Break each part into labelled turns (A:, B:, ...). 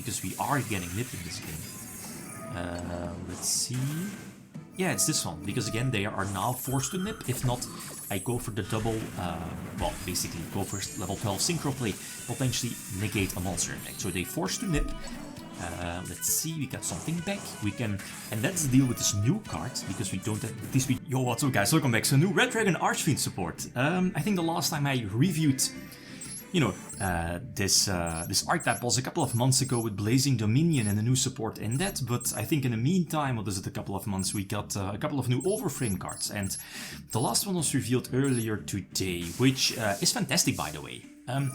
A: because we are getting nip in this game. Let's see. Yeah, it's this one, because again, they are now forced to nip. If not, I go for the double, well, basically go for level 12 Synchro play, potentially negate a monster effect. So they forced to nip. Let's see, we got something back. We can, and let's deal with this new card, because we don't have this week. Yo, what's up guys, welcome back. So new Red Dragon Archfiend support. I think the last time I reviewed, you know, this archetype was a couple of months ago with Blazing Dominion and a new support in that, but I think in the meantime, what is it, a couple of months, we got a couple of new OVERFRAME cards, and the last one was revealed earlier today, which is fantastic by the way.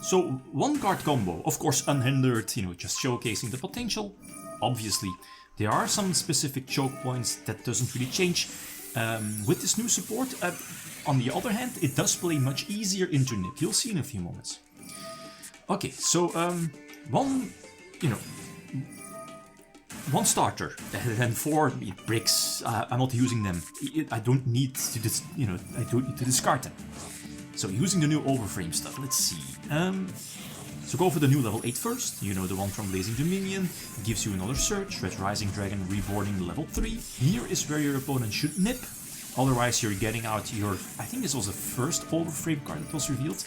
A: So one card combo, of course unhindered, you know, just showcasing the potential. Obviously, there are some specific choke points that doesn't really change with this new support. On the other hand, it does play much easier into nip. You'll see in a few moments. Okay, so one starter and 4 bricks. I'm not using them. I don't need to discard them. So using the new OVERFRAME stuff, let's see. So go for the new level 8 first, you know, the one from Blazing Dominion, gives you another search, Red Dragon Reborning level 3. Here is where your opponent should nip, otherwise you're getting out your, I think this was the first OVERFRAME card that was revealed.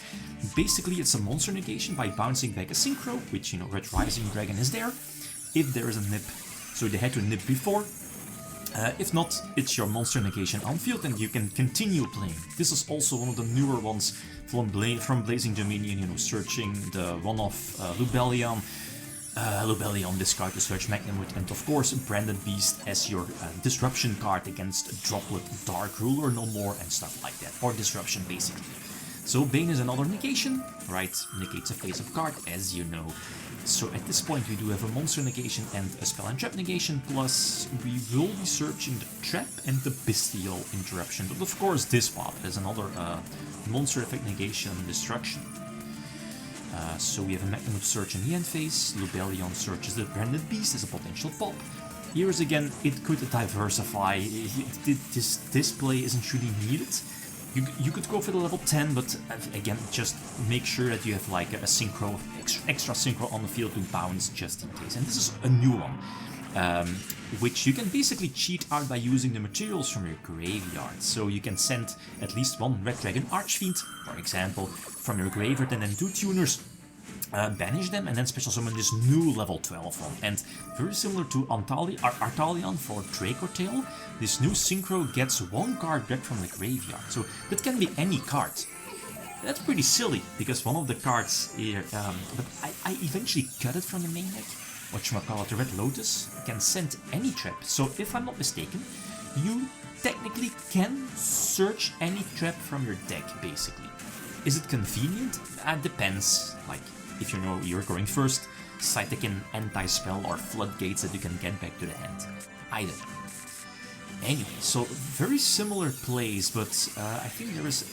A: Basically it's a monster negation by bouncing back a Synchro, which, you know, Red Dragon is there, if there is a nip, so they had to nip before. If not, it's your monster negation on field and you can continue playing. This is also one of the newer ones from Blazing Dominion, you know, searching the one-off Lubellion. Lubellion, discard the Search Magnamut, and of course Branded Beast as your disruption card against Droplet, Dark Ruler no more and stuff like that, or disruption basically. So Bane is another negation, right? Negates a face of card, as you know. So at this point we do have a monster negation and a spell and trap negation, plus we will be searching the trap and the bestial interruption, but of course this pop is another monster effect negation and destruction. So we have a Magnamut search in the end phase, Lubellion searches the Branded Beast as a potential pop. Here's again, it could diversify, this display isn't really needed. You could go for the level 10, but again, just make sure that you have like a synchro, extra synchro on the field to bounce just in case. And this is a new one, which you can basically cheat out by using the materials from your graveyard. So you can send at least one Red Dragon Archfiend, for example, from your graveyard and then 2 tuners. Banish them and then special summon this new level 12 one. And very similar to Artalion for Draco Tail, this new Synchro gets 1 card back from the graveyard. So that can be any card. That's pretty silly, because one of the cards here, but I eventually cut it from the main deck. Whatchamacallit, the Red Lotus can send any trap. So if I'm not mistaken, you technically can search any trap from your deck, basically. Is it convenient? Depends. Like, if you know you're going first, Cytokine, Anti-Spell or Floodgates that you can get back to the hand. Either. Anyway, so very similar plays, but I think there was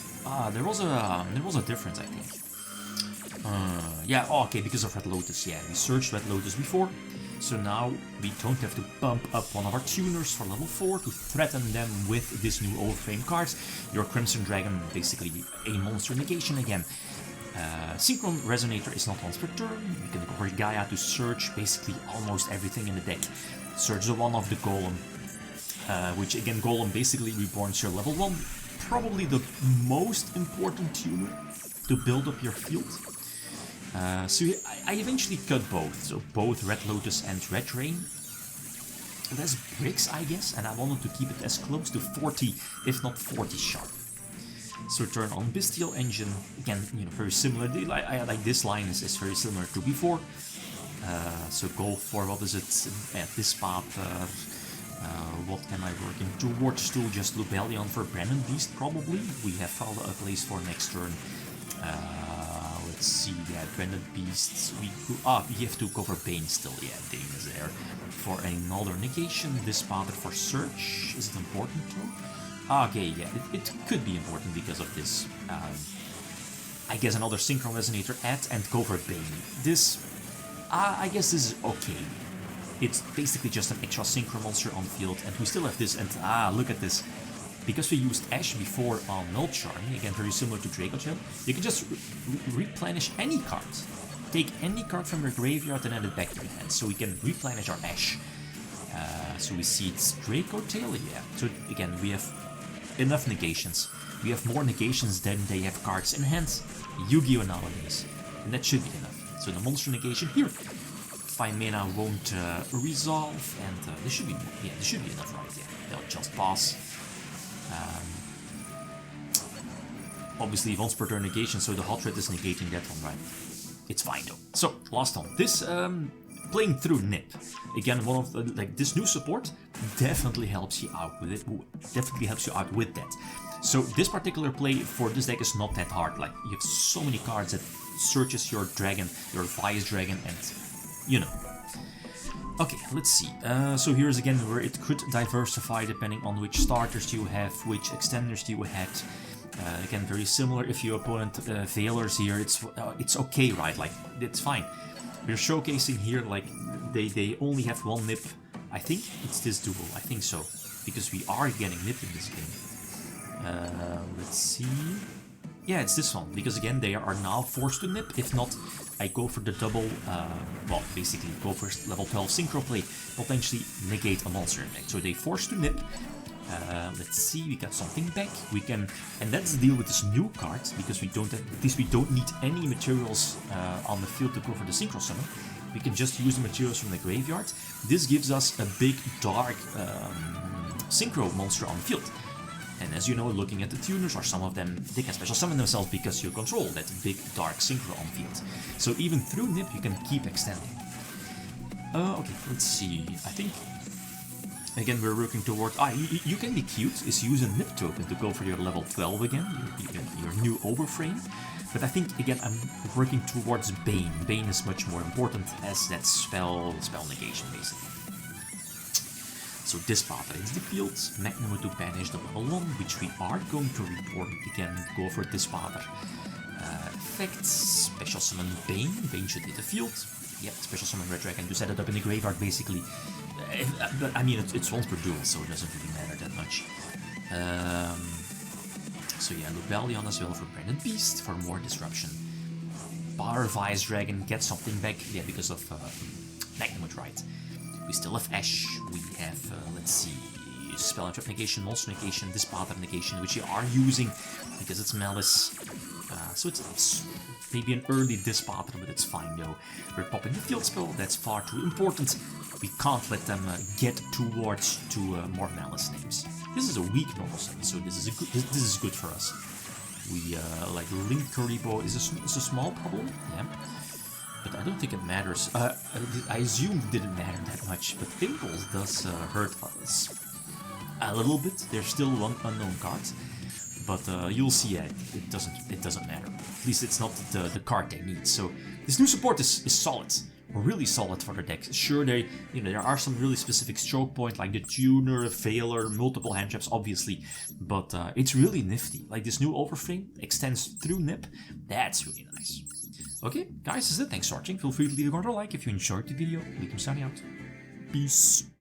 A: a difference, I think. Yeah, oh, okay, because of Red Lotus, yeah, we searched Red Lotus before, so now we don't have to bump up one of our tuners for level 4 to threaten them with this new OVERFRAME cards. Your Crimson Dragon, basically a monster negation again. Synchron Resonator is not once per turn. You can go for Gaia to search basically almost everything in the deck. Search the one of the Golem, which again, Golem basically reborns your level 1. Probably the most important tuner to build up your field. So I eventually cut both, so both Red Lotus and Red Rain. That's bricks, I guess, and I wanted to keep it as close to 40, if not 40 sharp. So turn on Bestial Engine, again, you know, very similar. I like this line is very similar to before. So go for, what is it, at this pop, what am I working towards to? Just Lubellion for Branded Beast, probably. We have found a place for next turn. Let's see, yeah, Branded Beasts, we have to cover Bane still, yeah, Bane is there. For another negation, this pattern for search, is it important too? Okay, yeah, it could be important because of this. I guess another Synchro Resonator add and cover Bane. This, I guess this is okay. It's basically just an extra Synchro monster on field, and we still have this, and look at this. Because we used Ash before on Null Charm, again very similar to Draco Tail, you can just replenish any card. take any card from your graveyard and add it back to your hand, so we can replenish our Ash. So we see it's Draco Tail, yeah. So again, we have enough negations. We have more negations than they have cards in hand. Yu-Gi-Oh! Nowadays. And that should be enough. So the monster negation here. 5 mana won't resolve, and this should be enough, right? Yeah, they'll just pass. Obviously, once per turn negation, so the hot red is negating that one, right? It's fine though. So last one. This playing through Nip. Again, one of the, like, this new support definitely helps you out with it. Definitely helps you out with that. So this particular play for this deck is not that hard. Like, you have so many cards that searches your dragon, your Vice Dragon, and you know. Okay, let's see. So here's again where it could diversify depending on which starters you have, which extenders you had. Again, very similar. If your opponent Veilers here, it's okay, right? Like, it's fine. We're showcasing here, like, they only have one Nip. I think it's this duel. I think so, because we are getting Nip in this game. Let's see. Yeah, it's this one, because again, they are now forced to Nip. If not, I go for the double, well, basically go for level 12 Synchro play, potentially negate a monster effect. So they forced to Nip. Let's see, we got something back. We can, and that's the deal with this new card, because we don't have, at least we don't need any materials on the field to go for the Synchro summon. We can just use the materials from the graveyard. This gives us a big dark Synchro monster on the field. And as you know, looking at the tuners, or some of them, they can special summon themselves because you control that big dark Synchro on field. So even through Nip, you can keep extending. Okay, let's see. I think, again, we're working toward... you can be cute, is use a Nip token to go for your level 12 again, your new Overframe. But I think, again, I'm working towards Bane. Bane is much more important as that spell negation, basically. So Dispater is the field, Magnum to banish the level 1, which we are going to report. We can go for Dispater. Effects, special summon Bane. Bane should hit the field. Yep, special summon Red Dragon to set it up in the graveyard, basically. But I mean, it's once per duel, so it doesn't really matter that much. So yeah, Lubellion as well for Branded Beast for more disruption. Bar Vice Dragon gets something back, yeah, because of Magnum, right? We still have Ash, we have, let's see, Spell and Trap negation, Monster negation, Dispater negation, which you are using because it's Malice. So it's maybe an early Dispater, but it's fine though. We're popping the field spell, that's far too important. We can't let them get towards to more Malice names. This is a weak normal summon, so this is good for us. We, like, Link Karibo is a small problem, yeah. But I don't think it matters. I assume it didn't matter that much, but Pimples does hurt us a little bit. There's still one unknown card, but you'll see it doesn't matter. At least it's not the card they need. So this new support is solid, really solid for the deck. Sure, there are some really specific stroke points like the tuner, Veiler, multiple hand traps, obviously, but it's really nifty. Like this new Overframe extends through Nip. That's really nice. Okay, guys, this is it. Thanks for watching. Feel free to leave a comment or like if you enjoyed the video. Leave them signing out. Peace.